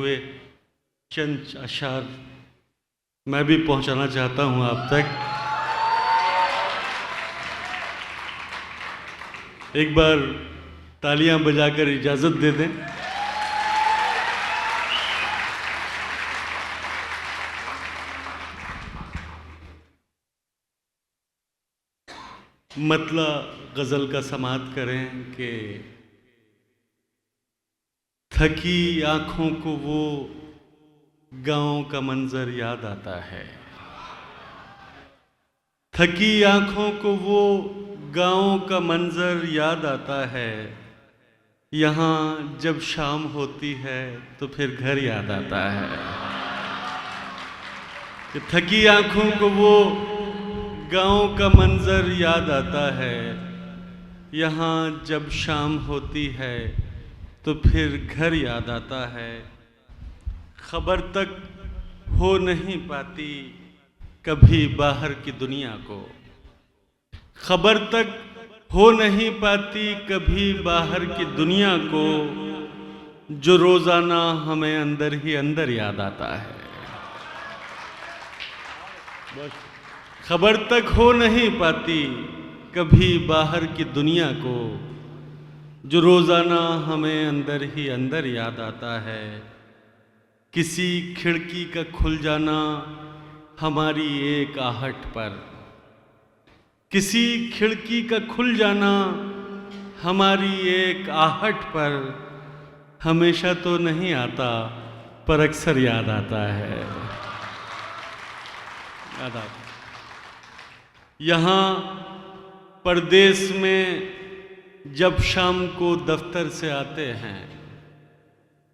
हुए चंद अशार मैं भी पहुंचाना चाहता हूं आप तक। एक बार तालियां बजाकर इजाजत दे दें। मतला गजल का समाअत करें कि थकी आंखों को वो गांव का मंजर याद आता है। थकी आंखों को वो गांव का मंजर याद आता है। यहाँ जब शाम होती है तो फिर घर याद आता है। कि थकी आंखों को वो गांव का मंजर याद आता है। यहाँ जब शाम होती है तो फिर घर याद आता है। खबर तक हो नहीं पाती कभी बाहर की दुनिया को। खबर तक हो नहीं पाती कभी बाहर की दुनिया को, जो रोजाना हमें अंदर ही अंदर याद आता है। बस खबर तक हो नहीं पाती कभी बाहर की दुनिया को, जो रोजाना हमें अंदर ही अंदर याद आता है। किसी खिड़की का खुल जाना हमारी एक आहट पर, किसी खिड़की का खुल जाना हमारी एक आहट पर, हमेशा तो नहीं आता पर अक्सर याद आता है। याद आता। यहाँ परदेश में जब शाम को दफ्तर से आते हैं,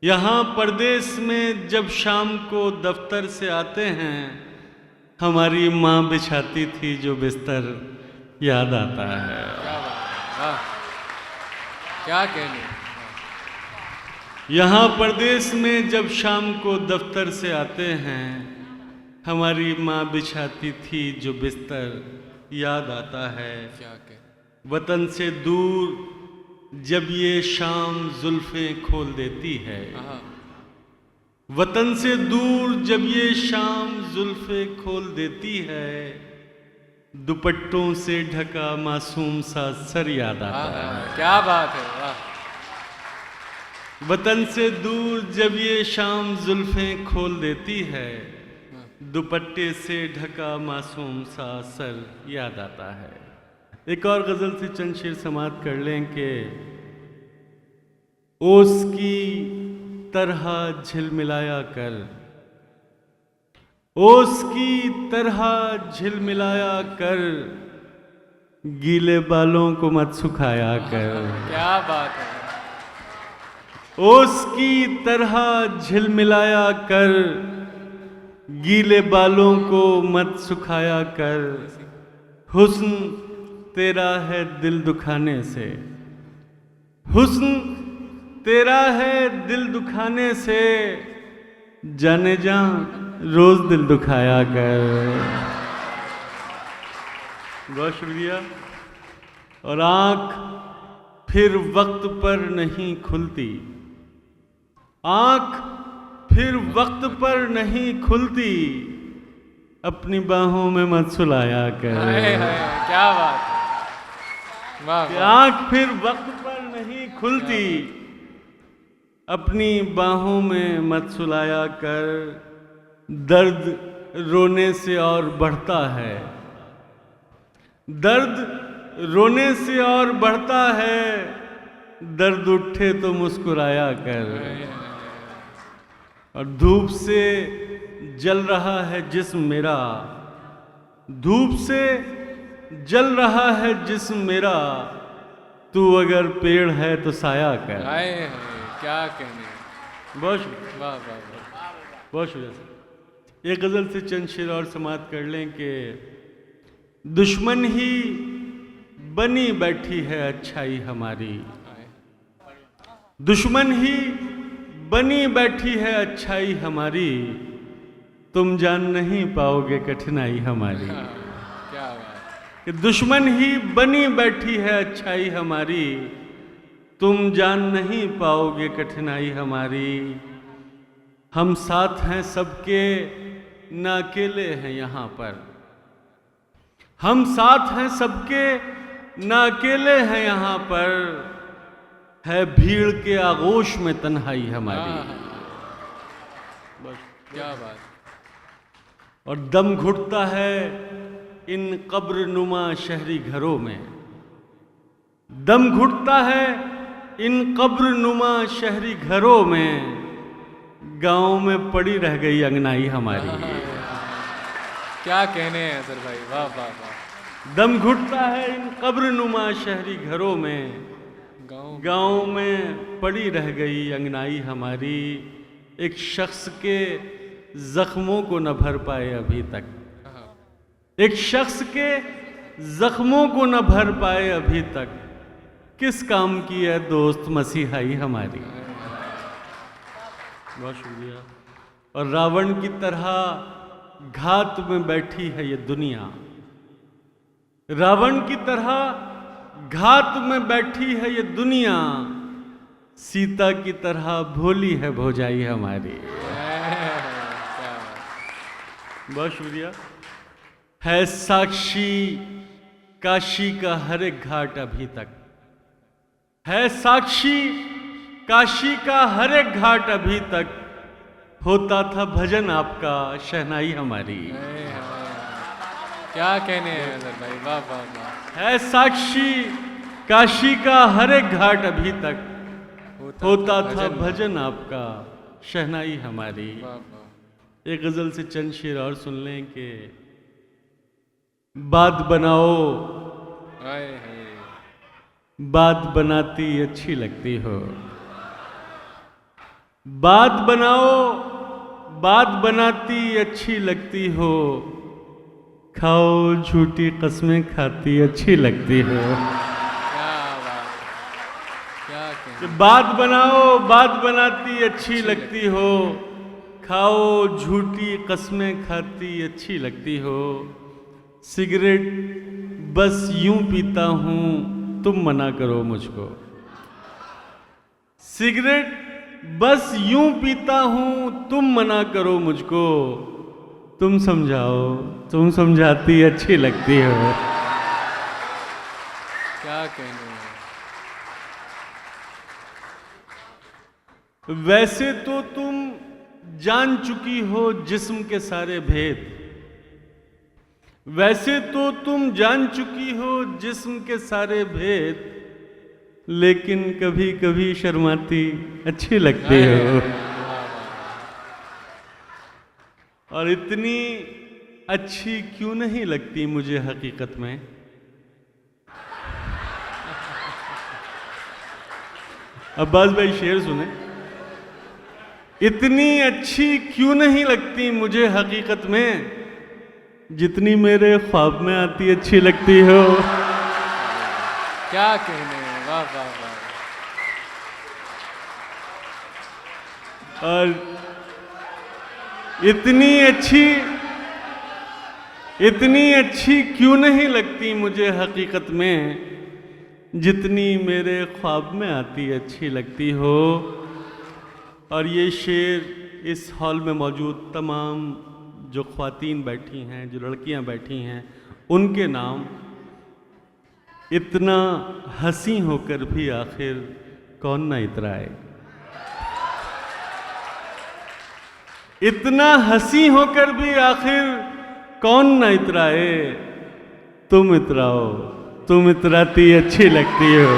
यहाँ परदेश में जब शाम को दफ्तर से आते हैं, हमारी माँ बिछाती थी जो बिस्तर याद आता है। क्या बात, क्या कहने। यहाँ परदेश में जब शाम को दफ्तर से आते हैं, हमारी माँ बिछाती थी जो बिस्तर याद आता है। क्या कहने। वतन से दूर जब ये शाम जुल्फें खोल देती है, वतन से दूर जब ये शाम जुल्फें खोल देती है, दुपट्टों से ढका मासूम सा सर याद आता है। क्या बात है, वाह। वतन से दूर जब ये शाम जुल्फें खोल देती है, दुपट्टे से ढका मासूम सा सर याद आता है। एक और गजल से चंद शेर समाअत कर लें कि ओस की तरह झिलमिलाया कर, ओस की तरह झिलमिलाया कर, गीले बालों को मत सुखाया कर। क्या बात है। ओस की तरह झिलमिलाया कर, गीले बालों को मत सुखाया कर। हुस्न तेरा है दिल दुखाने से, हुस्न तेरा है दिल दुखाने से, जाने जा रोज दिल दुखाया कर। बहुत शुक्रिया। और आंख फिर वक्त पर नहीं खुलती, आंख फिर वक्त पर नहीं खुलती, अपनी बाहों में मत सुलाया कर। क्या बात है, वाह। आंख फिर वक्त पर नहीं खुलती, अपनी बाहों में मत सुलाया कर। दर्द रोने से और बढ़ता है, दर्द रोने से और बढ़ता है, दर्द उठे तो मुस्कुराया कर। और धूप से जल रहा है जिस्म मेरा, धूप से जल रहा है जिस्म मेरा, तू अगर पेड़ है तो साया कर। क्या कहने। बहुत वाह वाह वाह। बहुत शुक्रिया। एक गजल से चंद शेर और समाअत कर लें कि दुश्मन ही बनी बैठी है अच्छाई हमारी, दुश्मन ही बनी बैठी है अच्छाई हमारी, तुम जान नहीं पाओगे कठिनाई हमारी। क्या बात। कि दुश्मन ही बनी बैठी है अच्छाई हमारी, तुम जान नहीं पाओगे कठिनाई हमारी। हम साथ हैं सबके, न अकेले हैं यहाँ पर। हम साथ हैं सबके, न अकेले हैं यहाँ पर। है भीड़ के आगोश में तन्हाई हमारी। बस क्या बात। और दम घुटता है इन कब्र नुमा शहरी घरों में। दम घुटता है इन कब्र नुमा शहरी घरों में। गांव में पड़ी रह गई अंगनाई हमारी। क्या कहने हैं सर भाई, वाह वाह वाह। दम घुटता है इन कब्र नुमा शहरी घरों में। गांव में पड़ी रह गई अंगनाई हमारी। एक शख्स के जख्मों को न भर पाए अभी तक। एक शख्स के जख्मों को न भर पाए अभी तक। किस काम की है दोस्त मसीहाई हमारी। बहुत शुक्रिया। और रावण की तरह घात में बैठी है ये दुनिया। रावण की तरह घात में बैठी है ये दुनिया। सीता की तरह भोली है भौजाई हमारी। बहुत शुक्रिया। है साक्षी काशी का हर एक घाट अभी तक। है साक्षी काशी का हर एक घाट अभी तक। होता था भजन आपका शहनाई हमारी। क्या कहने हैं सर भाई, वाह वाह वाह। है साक्षी काशी का हर एक घाट अभी तक। होता था भजन आपका शहनाई हमारी। वाह वाह। एक गजल से चंद शेर और सुन लें कि बात बनाओ, हाय हाय। बात बनाती अच्छी लगती हो। बात बनाओ, बात बनाती अच्छी लगती हो। खाओ झूठी कस्में खाती अच्छी लगती हो। क्या बात, क्या कहने। बात बनाओ, बात बनाती अच्छी लगती हो। खाओ झूठी कस्में खाती अच्छी लगती हो। सिगरेट बस यूं पीता हूं, तुम मना करो मुझको। सिगरेट बस यूं पीता हूं, तुम मना करो मुझको। तुम समझाओ, तुम समझाती अच्छी लगती हो। क्या कहने हैं। वैसे तो तुम जान चुकी हो जिस्म के सारे भेद। वैसे तो तुम जान चुकी हो जिस्म के सारे भेद। लेकिन कभी कभी शर्माती अच्छी लगती हो। और इतनी अच्छी क्यों नहीं लगती मुझे हकीकत में। अब्बास भाई शेर सुने। इतनी अच्छी क्यों नहीं लगती मुझे हकीकत में, जितनी मेरे ख्वाब में आती अच्छी लगती हो। क्या कहने हैं, वाह वाह वाह। और इतनी अच्छी क्यों नहीं लगती मुझे हकीकत में, जितनी मेरे ख्वाब में आती अच्छी लगती हो। और ये शेर इस हॉल में मौजूद तमाम जो ख्वातीन बैठी हैं, जो लड़कियां बैठी हैं, उनके नाम। इतना हंसी होकर भी आखिर कौन ना इतराए। इतना हंसी होकर भी आखिर कौन ना इतराए। तुम इतराओ, तुम इतराती अच्छी लगती हो।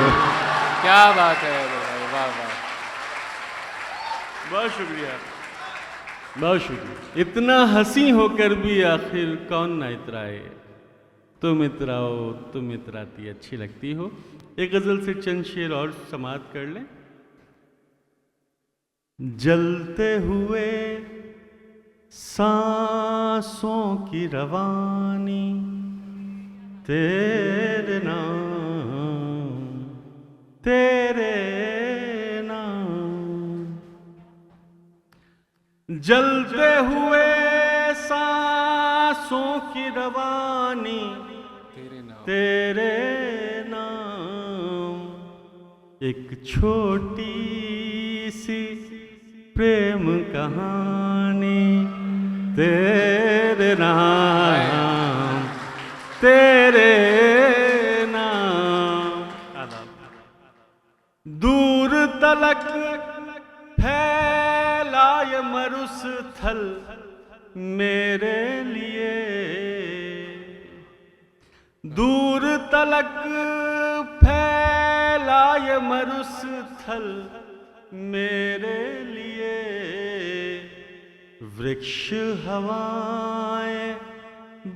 क्या बात है भाई, वाह वाह। बहुत शुक्रिया, बहुत शुक्रिया। इतना हंसी होकर भी आखिर कौन ना इतराए। तुम इतराओ, तुम इतराती अच्छी लगती हो। एक गजल से चंद शेर और समाप्त कर लें। जलते हुए सांसों की रवानी, तेरे नाम, तेरे नाम। जलते हुए सांसों की रवानी, तेरे नाम। एक छोटी सी प्रेम कहानी तेरे नाम, तेरे नाम। दूर तलक फैलाए मरुस्थल मेरे लिए, दूर तलक फैलाए मरुस्थल मेरे लिए। वृक्ष हवाएं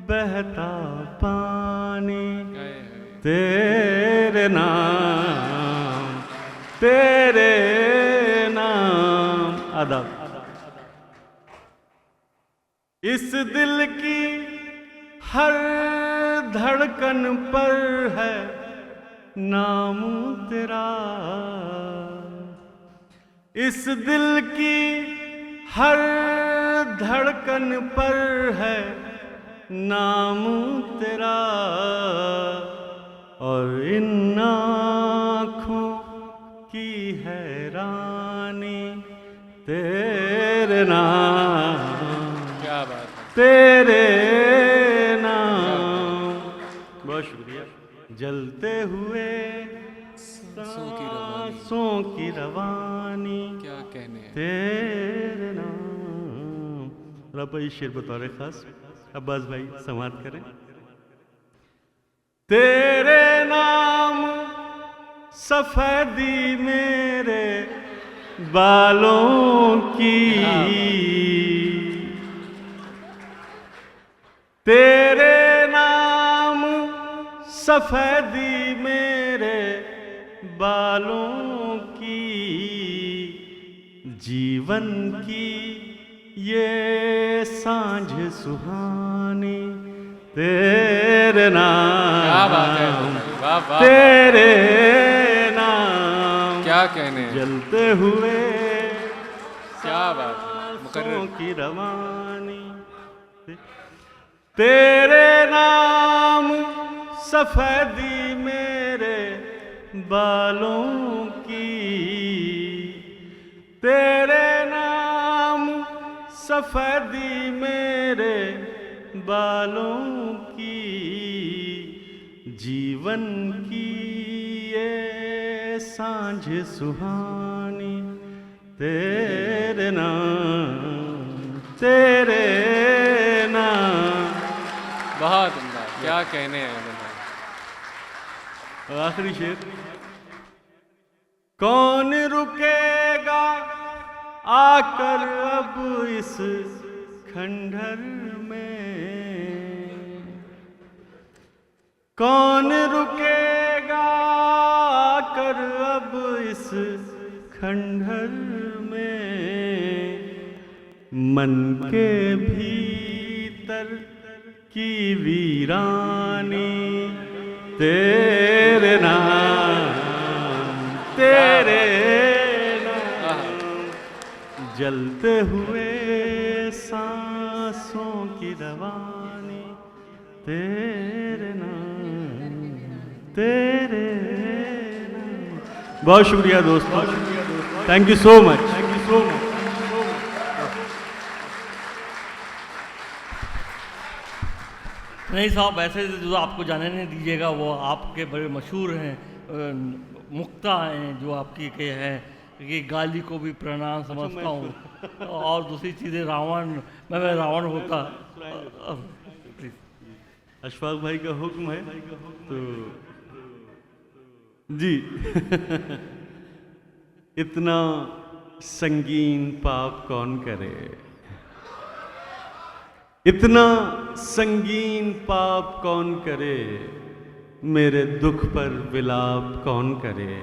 बहता पानी तेरे नाम, तेरे नाम। अदब। इस दिल की हर धड़कन पर है नाम तेरा, इस दिल की हर धड़कन पर है नाम तेरा। और इन आँखों की हैरानी तेरे नाम, क्या बात है, तेरे नाम। बहुत शुक्रिया। जलते हुए सांसों की रवानी क्या कहने हैं। तेरे नाम। रब ये शेर बतौर खास अब्बास भाई समाप्त करें। तेरे नाम सफेदी मेरे बालों की, तेरे नाम सफेदी मेरे बालों की। जीवन की ये सांझ सुहानी तेरे नाम, क्या बात है, वाह वाह, तेरे नाम। क्या कहने हैं। जलते हुए क्या बात है, मुकर्रर की रवानी तेरे नाम सफेदी मेरे बालों की, तेरे नाम सफेदी मेरे बालों की। जीवन की ये सांझ सुहानी तेरे नाम, तेरे नाम। बहुत उम्दा, क्या कहने हैं अमन भाई। और आखिरी शेर। कौन रुकेगा आकर अब इस खंडहर में, कौन रुकेगा आकर अब इस खंडहर में। मन के भीतर की वीरानी तेरे नाम, तेरे नाम। जलते हुए सांसों की रवानी तेरे नाम, तेरे नाम। बहुत शुक्रिया दोस्तों, thank you so much, thank you so much. नहीं साहब, ऐसे जो आपको जाने नहीं दीजिएगा, वो आपके बड़े मशहूर हैं मुक्ता हैं जो आपकी के हैं कि गाली को भी प्रणाम समझता हूँ और दूसरी चीज़ें रावण, मैं रावण होता। अशफाक भाई का हुक्म है तो जी। इतना संगीन पाप कौन करे, इतना संगीन पाप कौन करे, मेरे दुख पर विलाप कौन करे।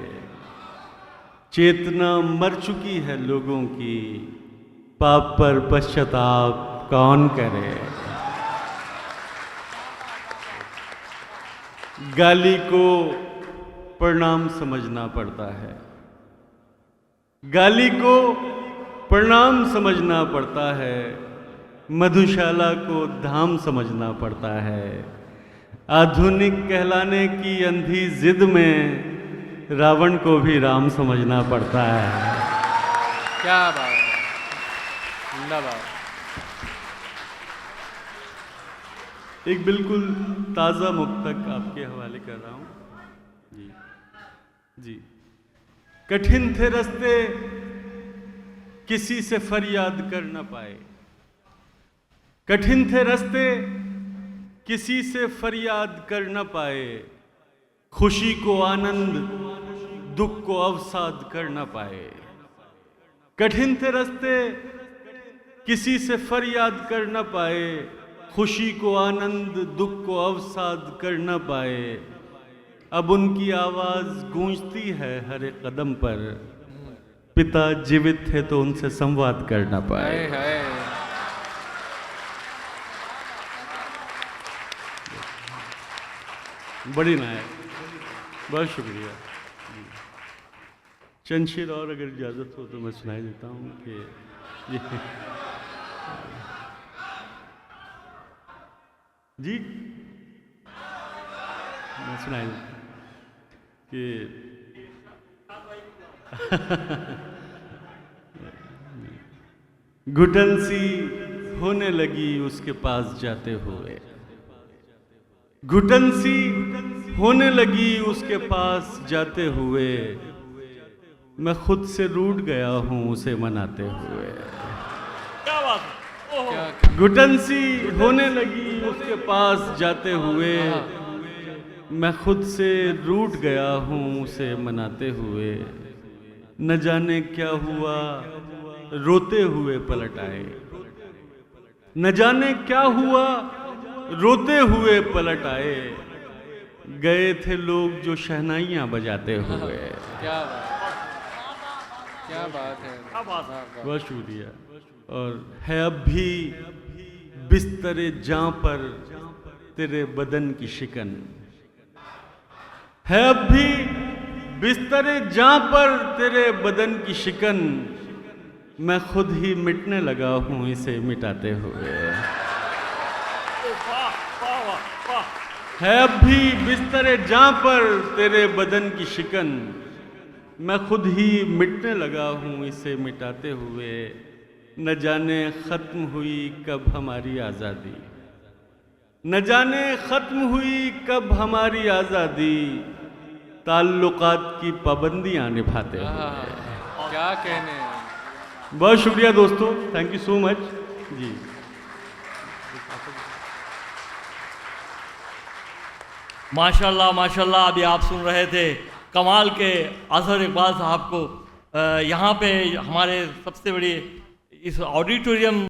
चेतना मर चुकी है लोगों की, पाप पर पश्चाताप कौन करे। गाली को प्रणाम समझना पड़ता है, गाली को प्रणाम समझना पड़ता है, मधुशाला को धाम समझना पड़ता है। आधुनिक कहलाने की अंधी जिद में रावण को भी राम समझना पड़ता है। क्या बात है। जिंदाबाद। एक बिल्कुल ताज़ा मुक्तक आपके हवाले कर रहा हूँ। जी जी। कठिन थे रास्ते किसी से फरियाद कर न पाए, कठिन थे रास्ते किसी से फरियाद कर न पाए, खुशी को आनंद दुख को अवसाद कर न पाए। कठिन थे रास्ते किसी से फरियाद कर न पाए, खुशी को आनंद दुख को अवसाद कर न पाए। अब उनकी आवाज गूंजती है हर एक कदम पर, पिता जीवित थे तो उनसे संवाद कर न पाए। हाय हाय। बड़ी नायक, बहुत शुक्रिया। चंद शेर और अगर इजाज़त हो तो मैं सुनाई देता हूँ कि जी मैं सुनाई देता हूँ कि घुटन सी होने लगी उसके पास जाते हुए, घुटन सी होने लगी उसके पास जाते हुए, मैं खुद से रूठ गया हूँ उसे मनाते हुए। क्या बात है। ओहो। क्या घुटन सी होने लगी उसके पास जाते हुए, मैं खुद से रूठ गया हूँ उसे मनाते हुए। न जाने क्या हुआ रोते हुए पलट आए, न जाने क्या हुआ रोते हुए पलट आए। गए थे लोग जो शहनाइयाँ बजाते हुए। क्या बात, क्या बात है। क्या बात है। वाह, वाह। बहुत शुक्रिया। और है अब भी बिस्तरे जां पर तेरे बदन की शिकन, है अब भी बिस्तरे जां पर तेरे बदन की शिकन, मैं खुद ही मिटने लगा हूँ इसे मिटाते हुए। वाह वाह वाह वाह। है अब भी बिस्तरे जां पर तेरे बदन की शिकन, मैं खुद ही मिटने लगा हूँ इसे मिटाते हुए। न जाने ख़त्म हुई कब हमारी आज़ादी, न जाने ख़त्म हुई कब हमारी आज़ादी, ताल्लुकात की पाबंदियाँ निभाते हुए। आहा, क्या कहने हैं। बहुत शुक्रिया दोस्तों, थैंक यू सो मच जी। माशाल्लाह माशाल्लाह। अभी आप सुन रहे थे कमाल के अजहर इकबाल साहब को। यहाँ पे हमारे सबसे बड़ी इस ऑडिटोरियम